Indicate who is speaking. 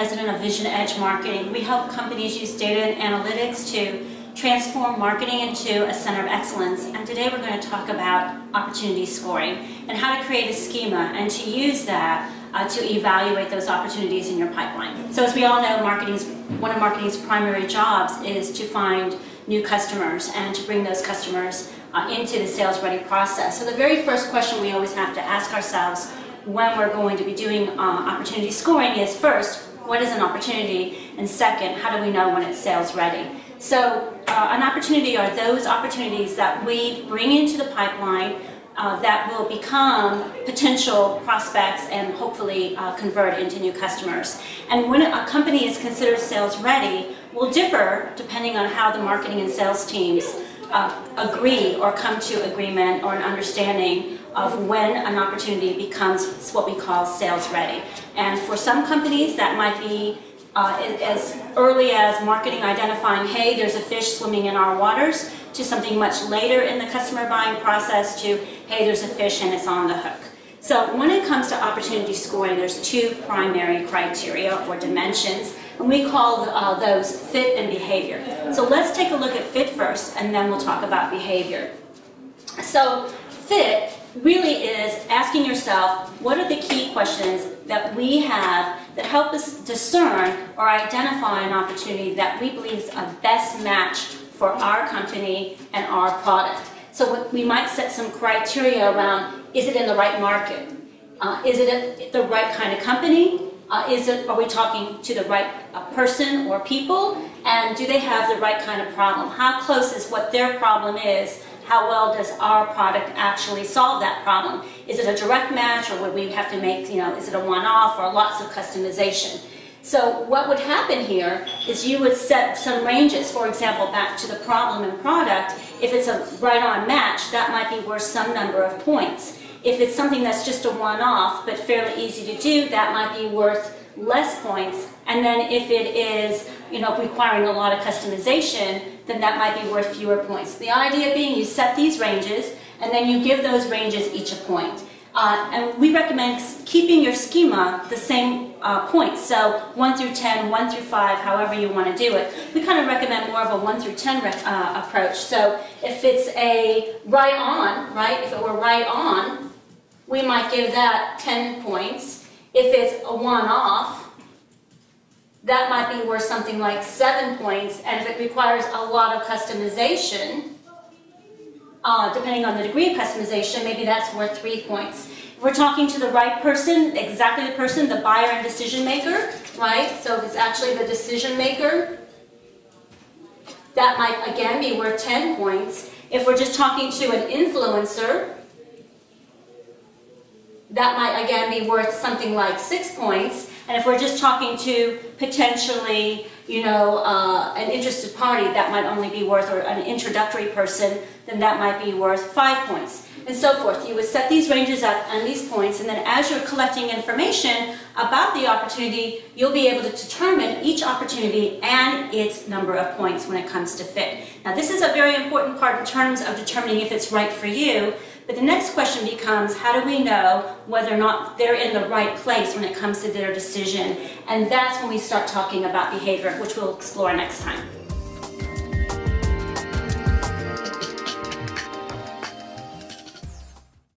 Speaker 1: president of VisionEdge Marketing. We help companies use data and analytics to transform marketing into a center of excellence. And today we're going to talk about opportunity scoring and how to create a schema and to use that to evaluate those opportunities in your pipeline. So as we all know, one of marketing's primary jobs is to find new customers and to bring those customers into the sales-ready process. So the very first question we always have to ask ourselves when we're going to be doing opportunity scoring is, first, what is an opportunity? And second, how do we know when it's sales ready? So an opportunity are those opportunities that we bring into the pipeline that will become potential prospects and hopefully convert into new customers. And when a company is considered sales ready will differ depending on how the marketing and sales teams agree or come to agreement or an understanding of when an opportunity becomes what we call sales ready. And for some companies that might be as early as marketing identifying, hey, there's a fish swimming in our waters, to something much later in the customer buying process to, hey, there's a fish and it's on the hook. So when it comes to opportunity scoring, there's two primary criteria or dimensions, and we call those fit and behavior. So let's take a look at fit first, and then we'll talk about behavior. So fit really is asking yourself, what are the key questions that we have that help us discern or identify an opportunity that we believe is a best match for our company and our product. So we might set some criteria around, is it in the right market? Is it the right kind of company? Are we talking to the right person or people? And do they have the right kind of problem? How close is what their problem is? How well does our product actually solve that problem? Is it a direct match, or would we have to make, is it a one-off or lots of customization? So what would happen here is you would set some ranges. For example, back to the problem and product, if it's a right-on match, that might be worth some number of points. If it's something that's just a one-off but fairly easy to do, that might be worth less points. And then if it is, requiring a lot of customization, then that might be worth fewer points. The idea being you set these ranges and then you give those ranges each a point. And we recommend keeping your schema the same points. So 1 through 10, 1 through 5, however you want to do it. We kind of recommend more of a 1 through 10 approach. So if it's a right on, right? If it were right on, we might give that 10 points. If it's a one-off, that might be worth something like 7 points. And if it requires a lot of customization, depending on the degree of customization, maybe that's worth 3 points. If we're talking to the right person, exactly the person, the buyer and decision maker, right? So if it's actually the decision maker, that might again be worth 10 points. If we're just talking to an influencer, that might again be worth something like 6 points. And if we're just talking to potentially, an interested party, that might only be worth, or an introductory person, then that might be worth 5 points, and so forth. You would set these ranges up and these points, and then as you're collecting information about the opportunity, you'll be able to determine each opportunity and its number of points when it comes to fit. Now, this is a very important part in terms of determining if it's right for you. But the next question becomes, how do we know whether or not they're in the right place when it comes to their decision? And that's when we start talking about behavior, which we'll explore next time.